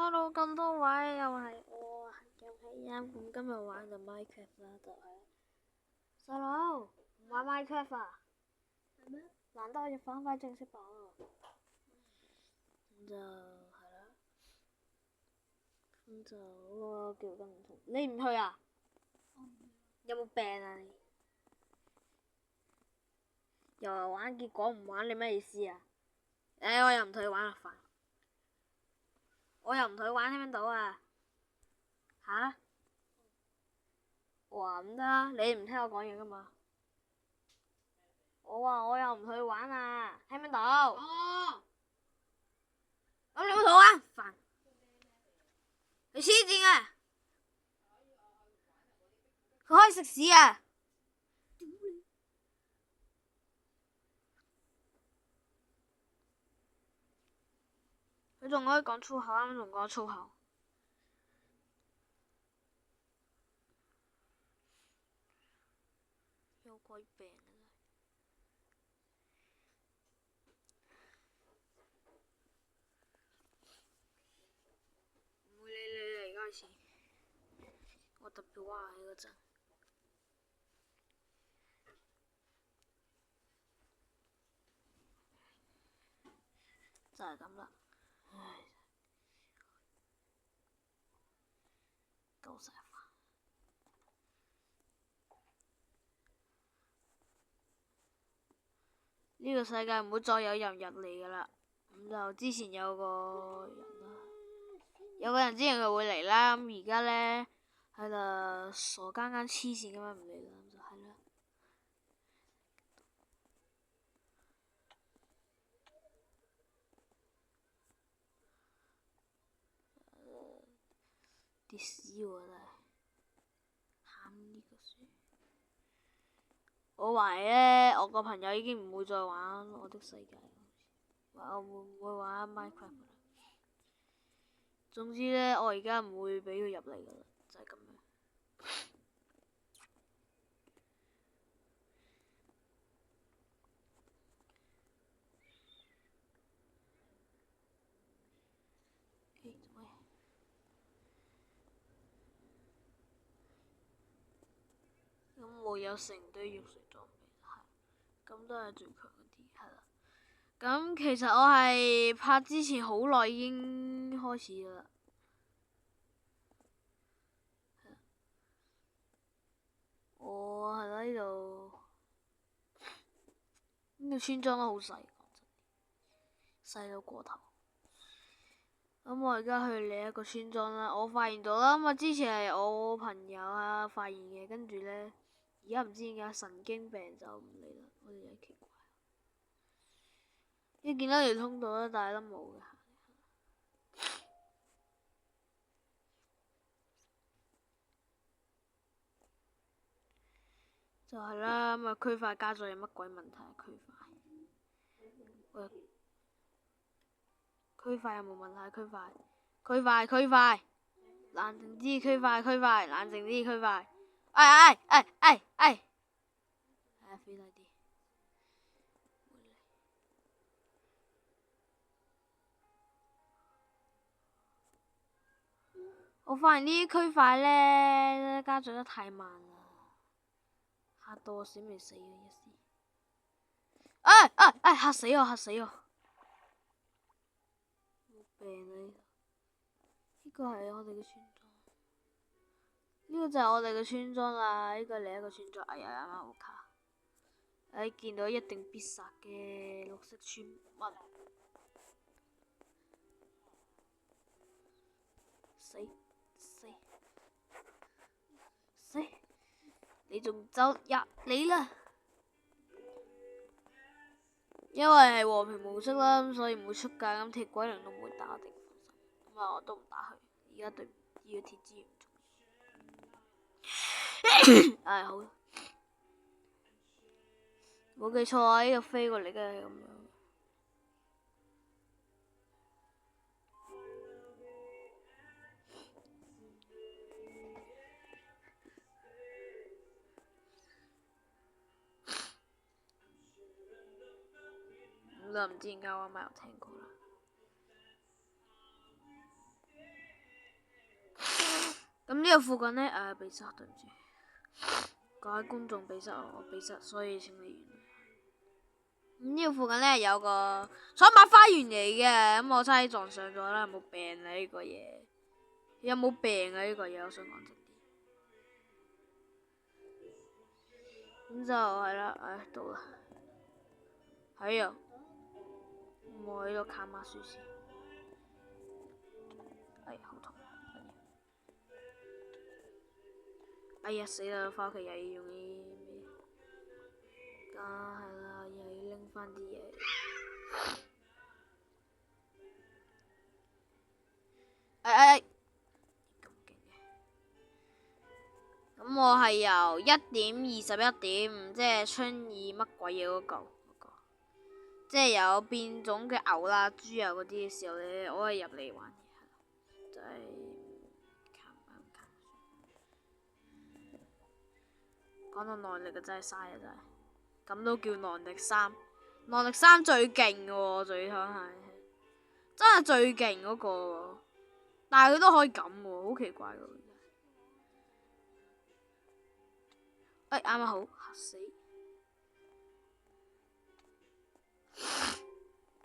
開到咁多位，又係我又係啱咁，今日玩就 Minecraft 啦，就係細佬唔玩 Minecraft 啊？係咩？難得我要翻返正式版啊！咁就係啦，咁就嗰個叫緊唔同，你唔去啊？有冇病啊你？又係玩，結果唔玩，你咩意思啊？我又唔同你玩啦，煩！我又唔同你玩，聽唔聽到啊？吓？我話唔得啊！你唔聽我講嘢噶嘛？我話我又唔同你玩啊，聽唔聽到？哦。咁你冇同我玩，煩！你黐線啊！佢可以食屎啊！佢仲可以講粗口，啱啱仲講粗口。有鬼病啊！唔會理你啦，而家開始。我特別話你嗰陣，就係咁啦。唉，夠晒煩。呢個世界唔會再有人入嚟噶啦。咁就之前有個人啦，有個人之前佢會嚟啦，咁而家咧喺度傻更更黐線咁樣唔嚟啦，咁就係啦。啲屎喎真係，喊呢個書。我懷疑咧，我個朋友已經唔會再玩我的世界，我會唔會玩 Minecraft 啦？總之咧，我而家唔會俾佢入嚟噶啦，就係咁樣。咁我有成堆玉石裝備，係，咁都係最強嗰啲，係啦。咁其實我係拍之前好耐已經開始噶啦。我係啦，呢度呢個村莊都好細，講真，細到過頭。咁我而家去另一個村莊啦，我發現到啦，咁啊之前係我朋友啊發現嘅，跟住咧而家唔知點解神經病就唔嚟啦，我哋有啲奇怪。一見到條通道咧，但係都冇嘅。就係啦，咁啊區塊加咗有乜鬼問題啊？區塊，區塊有冇問題？區塊，區塊，冷靜啲，區塊，冷靜啲，區塊。飛低啲。我發現呢啲區塊咧加咗得太慢啦，嚇到我死未死啊！一時。嚇死我！冇病啊！呢個係我哋嘅村莊，呢個就係我哋嘅村莊啦。呢個另一個村莊，哎呀啱啱好卡。見到一定必殺嘅綠色村民，死！你仲走入嚟啦？因為係和平模式啦，咁所以唔會出界，咁鐵鬼靈都唔會打我哋，咁啊我都唔打佢。而家對呢個鐵資源重要。好，冇記錯啊！呢度飛過嚟嘅係咁樣。咁就唔知點解我咪有聽過啦。咁呢個附近呢，鼻塞，對唔住，各位觀眾鼻塞我鼻塞，所以請你原諒。呢個附近呢，有個草蜢花園嚟嘅，咁我差啲撞上咗啦，有冇病啊呢個嘢？有冇病啊呢個嘢？我想講真啲。咁就係啦，到啦，係啊，我喺度看下書先。好痛！哎呀死啦！返屋企又要用啲咩？梗係啦，又要拎翻啲嘢。咁勁嘅！咁我係由1:21，即係春意乜鬼嘢嗰個，即係有變種嘅牛啦、豬啊嗰啲嘅時候咧，我係入嚟玩嘅，就係講到耐力嘅真係嘥啊！真係咁都叫耐力3，耐力3最勁嘅喎，最想係真係最勁嗰個喎，但係佢都可以咁喎，好奇怪喎！啱啱好嚇死！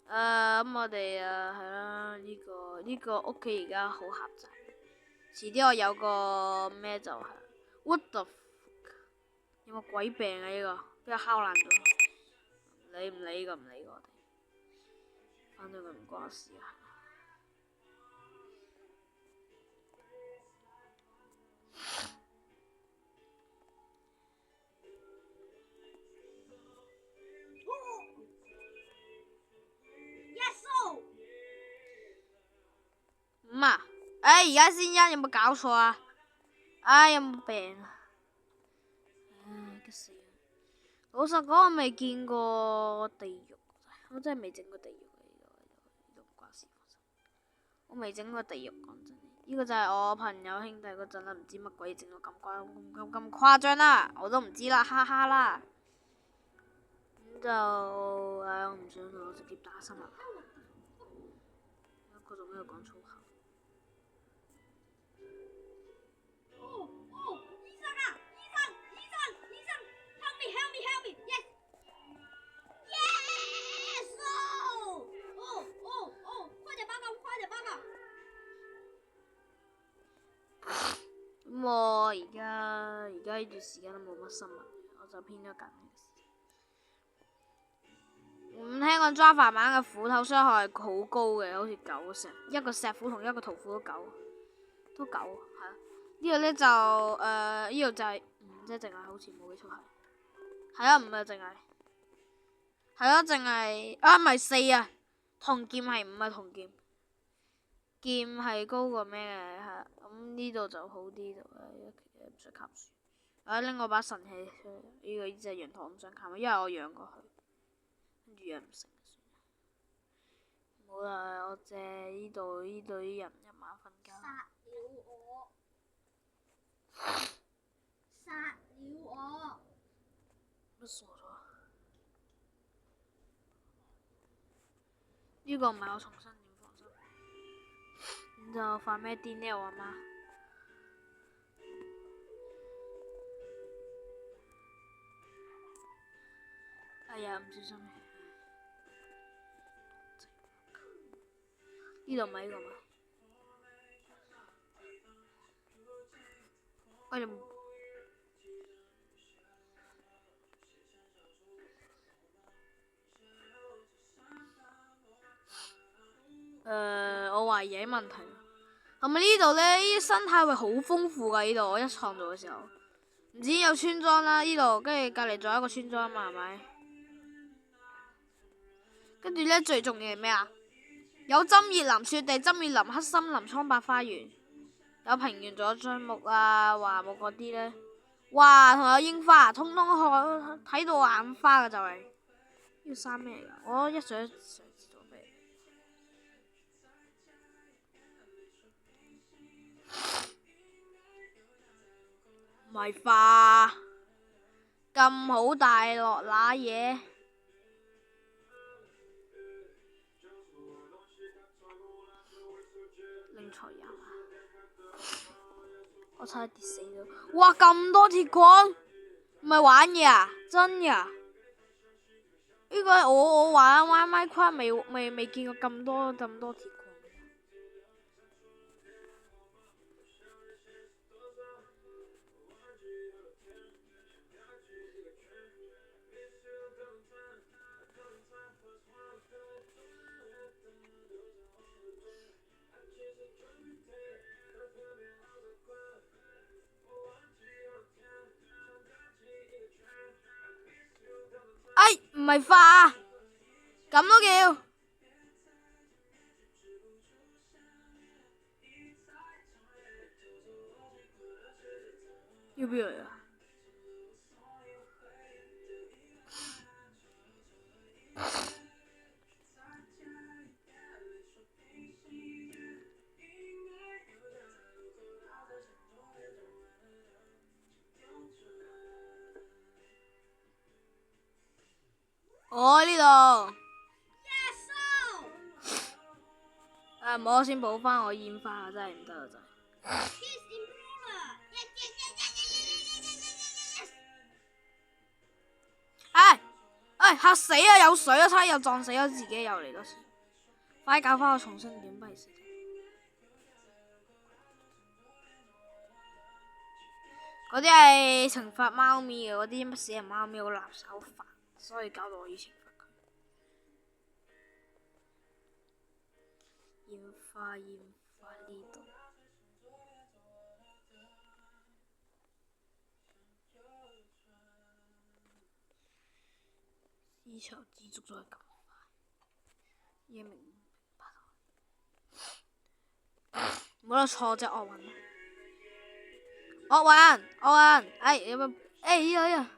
咁我哋係啦，呢個屋企而家好狹窄，遲啲我有個咩就係 what the fuck， 有冇鬼病啊呢個？俾我敲爛咗，唔理我哋，反正佢唔關我事啊。而家先1，有冇搞錯啊？有冇病啊？激死人！老實講，我未見過地獄，我真係未整過地獄呢度唔關事。我未整過地獄，講真，呢個就係我朋友兄弟嗰陣啦，唔知乜鬼整到咁誇張啦，我都唔知啦，哈哈啦。咁就我唔想我直接打新聞。佢仲喺度講粗口。咁我而家呢段時間都冇乜新聞，我就偏咗緊呢個時間。聽講抓飯蜢嘅斧頭傷害係好高嘅，好似9一個石斧同一個屠斧都9，係啊。呢個呢就呢度就係即係淨係好似冇記錯係啊，唔係淨係係咯，淨係唔係4啊，銅劍係5啊，銅劍劍係高過咩嘅係。咁呢度就好啲，就唔使砍樹。拎我把神器出嚟，呢隻羊駝唔想砍，因為我養過佢，跟住養唔成。冇啦，我借呢度啲人一晚瞓覺。殺了我！乜傻咗？呢個唔係我重新點放心。咁就發咩癲呢？我阿媽。哎呀，唔小心。呢度唔係呢個嘛？我懷疑問題。係咪呢度呢？呢啲生態會好豐富㗎？呢度我一創造嘅時候，唔止有村莊啦，呢度跟住隔離仲有一個村莊嘛，係咪？跟住呢，最重要係咩啊？有針葉林、雪地針葉林、黑森林、蒼白花園，有平原，仲有橡木啊、樺木嗰啲呢。哇，同有櫻花，通通睇到眼花㗎就係。呢個山咩嚟㗎？我一想知道咩？唔係化咁好大落乸嘢。拎菜飲啊！我差啲跌死咗。哇！咁多鐵礦，唔係玩嘢啊？真㗎？呢個係我玩 Minecraft 未見過咁多鐵礦。哎，唔係化，咁都叫？要唔要嚟啊？我呢度。唔好，我先補翻我煙花啊！真係唔得啊！真係。哎，嚇死啊！有水啊！差啲又撞死咗自己，又嚟多次。快啲搞翻我重新點不如死。嗰啲係懲罰貓咪嘅，嗰啲乜死人貓咪好垃圾好煩，所以搞到我要懲罰佢。煙花呢度。絲綢之足都係咁快，嘢明白冇得錯啫，惡運。哎有冇？哎呀！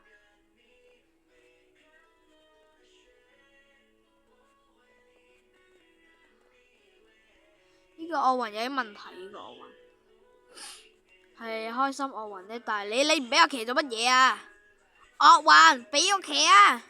呢個惡運有啲問題，呢個惡運係開心惡運啫，但係你唔俾我騎做乜嘢啊？惡運俾我騎啊！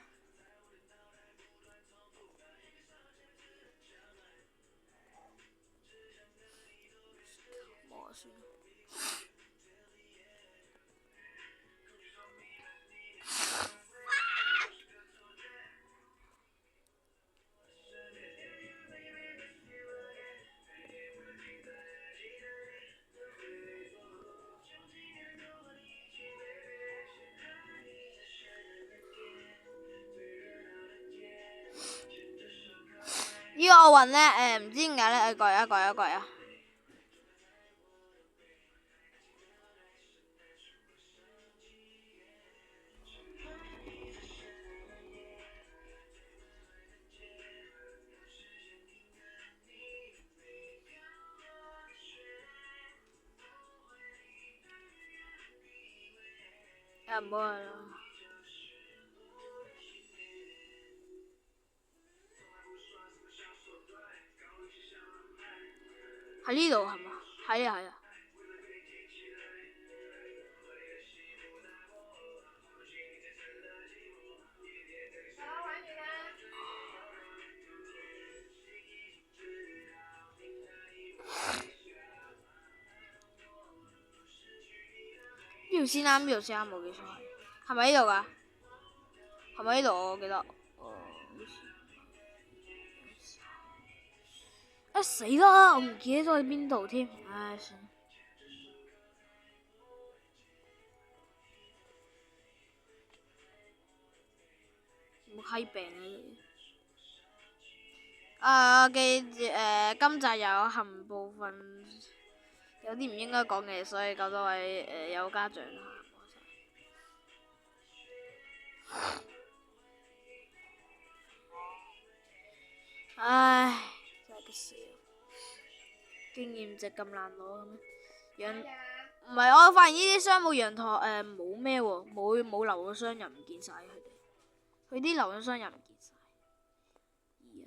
呢個奧運呢，唔知點解呢，改啊！唔好啦。喺呢度係嘛？係啊。呢條先啱，冇記錯係咪呢度㗎？係咪呢度？我記得。死啦！我唔記得咗喺邊度添，唉算。冇閪病啊！今集有含部分有啲唔應該講嘅，所以咁多位有家長唉，真係激死我！經驗值咁難攞嘅咩？唔係，我發現呢啲商務羊駝冇咩喎，冇留咗箱又唔見晒佢啲留咗箱又唔見晒。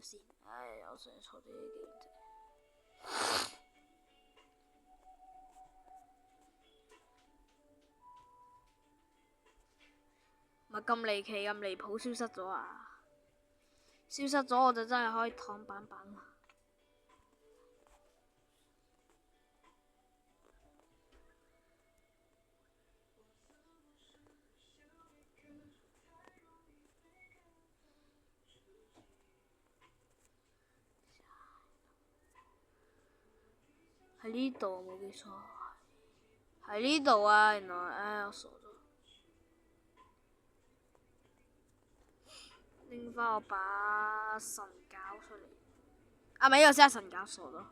先，我想錯啲經驗值。咪咁離奇咁離譜消失咗啊！消失咗我就真係可以躺板板啦。喺呢度冇記錯，喺呢度啊！原來，唉，我傻咗。拎翻我把神鉸出嚟。啊咪，呢個先係神鉸，傻咗。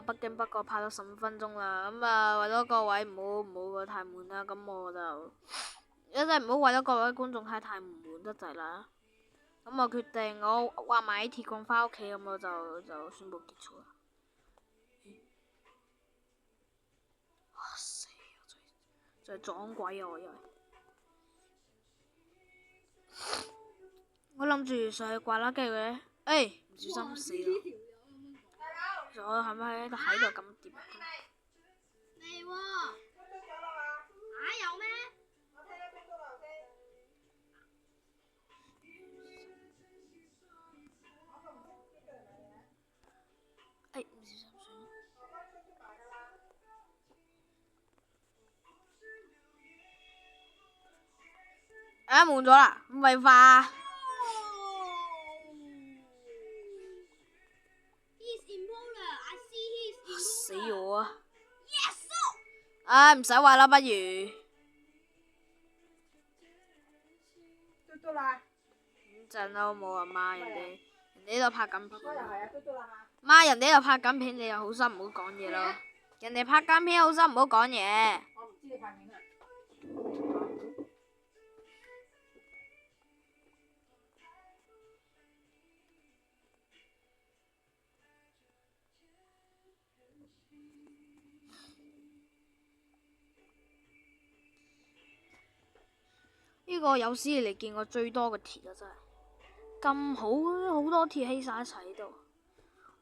不經不覺拍咗15分鐘啦，咁啊為咗各位唔好太悶啦，咁我就一陣唔好為咗各位觀眾太悶得滯啦。咁我決定我畫埋啲鐵棍翻屋企，咁我就宣佈結束啦。哇死！就係撞鬼啊！我以為我諗住上去掛啦機嘅，唔小心死啦！我係咪喺度咁跌？嚟喎！有咩？唔小心算。悶咗啦，唔係化。死我啊！唔使話啦，不如。嘟嘟啦。陣啦，好冇啊媽，人哋呢度拍緊片。媽，人哋呢度拍緊片，你又好心唔好講嘢咯。人哋拍緊片，好心唔好講嘢。我唔知你拍片啊。呢個有史以嚟見過最多嘅鐵啊！真係咁好多鐵起晒一齊喺度。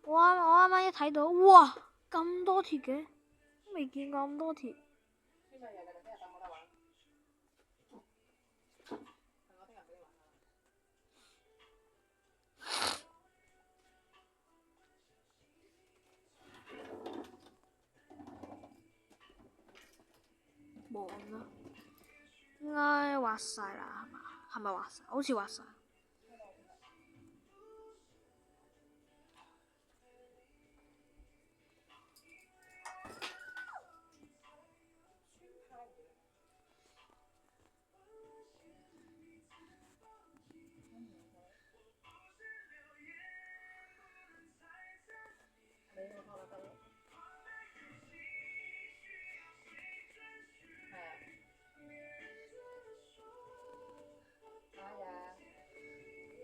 我啱啱一睇到，哇！咁多鐵嘅，未見過咁多鐵。忙啦，應該畫晒啦，係嘛？係咪畫晒？好似畫晒。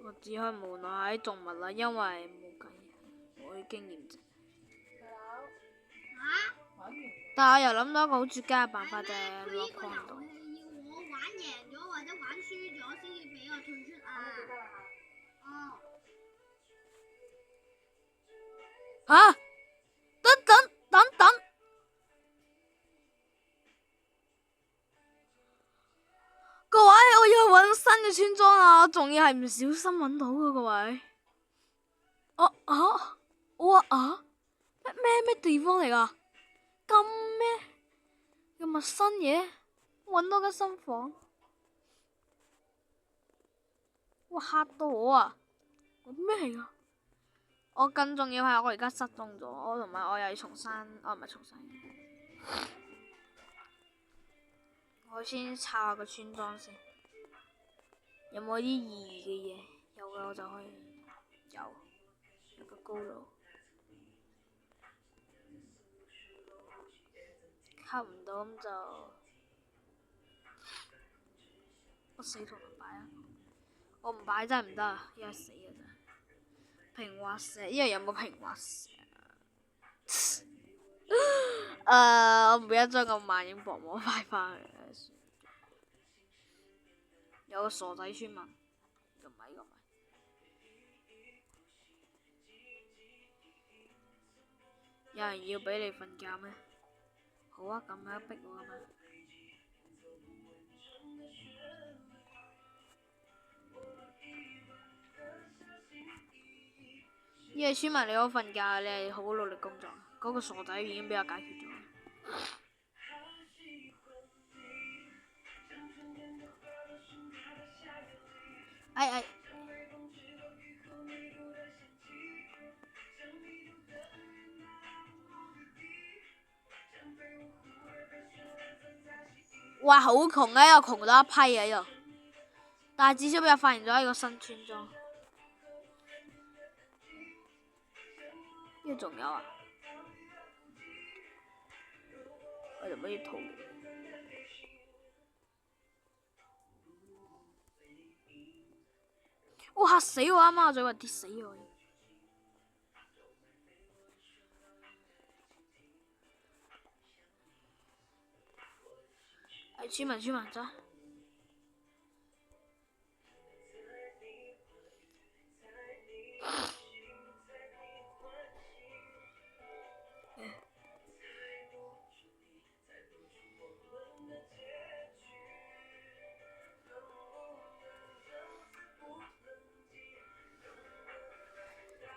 我只可以無奈喺動物啦，因為冇計，我啲經驗值。但係我又諗到一個好絕佳嘅辦法，就係落礦度。要我玩贏咗或者玩輸咗先至俾我退出啊！哦。吓！等！各位，我要去搵新嘅村莊啊！仲要係唔小心搵到嘅，各位。咩地方嚟噶？咁咩？咁陌生嘢？搵到間新房。哇！嚇到我啊！咩嚟噶？我更重要係我而家失蹤咗，我同埋我又要重新，我唔係重新。我先抄下個村莊先，有冇啲異嘅嘢？有嘅我就可以有個高樓，吸唔到咁就我死同唔擺啊！我唔擺真係唔得啊，因為死啊真係。平滑石，因為有冇平滑石？我唔記得將個萬影薄膜擺翻去。有個傻仔村民，唔係。有人要俾你瞓覺咩？好啊，咁樣逼我啊嘛。呢個村民你好瞓覺，你係好努力工作。嗰個傻仔已經俾我解決咗。哇，好窮啊！又窮到一批啊！呢度，但係至少俾我發現咗一個新村莊。呢度仲有啊？我哋乜嘢圖？哇！嚇死我！啱啱我仲以為跌死我。村民走。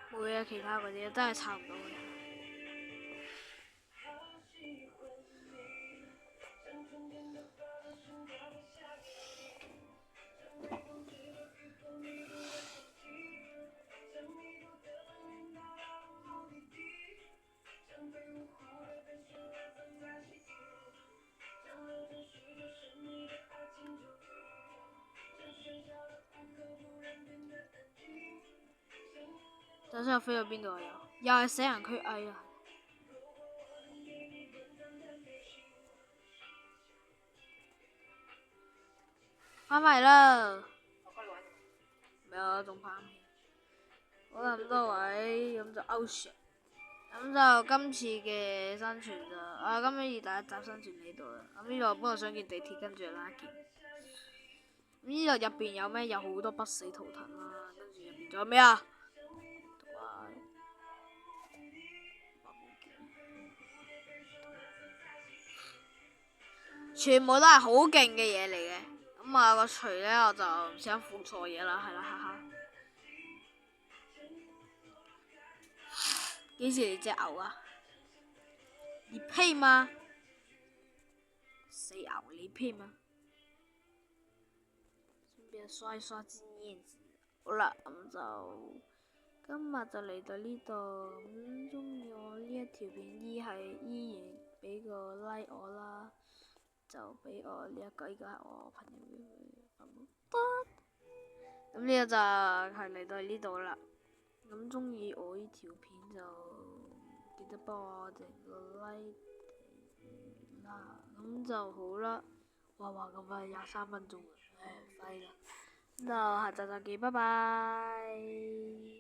冇嘢，其他嗰啲真係查唔到嘅。等陣我飛到邊度啊？又係死人區，哎呀！翻返嚟啦！未有仲拍戲。好啦，咁多位，咁就 Ocean， 咁就今次嘅生存就今次第一集生存呢度啦。咁呢度本來想建地鐵，跟住拉建。咁呢度入邊有咩？有好多不死圖騰啦，跟住入邊仲有咩啊？全部都係好勁嘅嘢嚟嘅。咁啊個錘咧，我就唔想放錯嘢啦，係啦，哈哈。幾時嚟隻牛啊？你配嗎？死牛，你配嗎？順便刷一刷經驗值。好啦，咁就今日就嚟到呢度。咁中意我呢一條片依然俾個 like 我啦，就俾我呢一個，依家係我朋友咁呢個就係嚟到呢度啦。咁中意我呢條片就記得幫我哋個 like 啦，咁就好啦。哇咁快23分鐘，快啦！咁就下集再見，拜拜。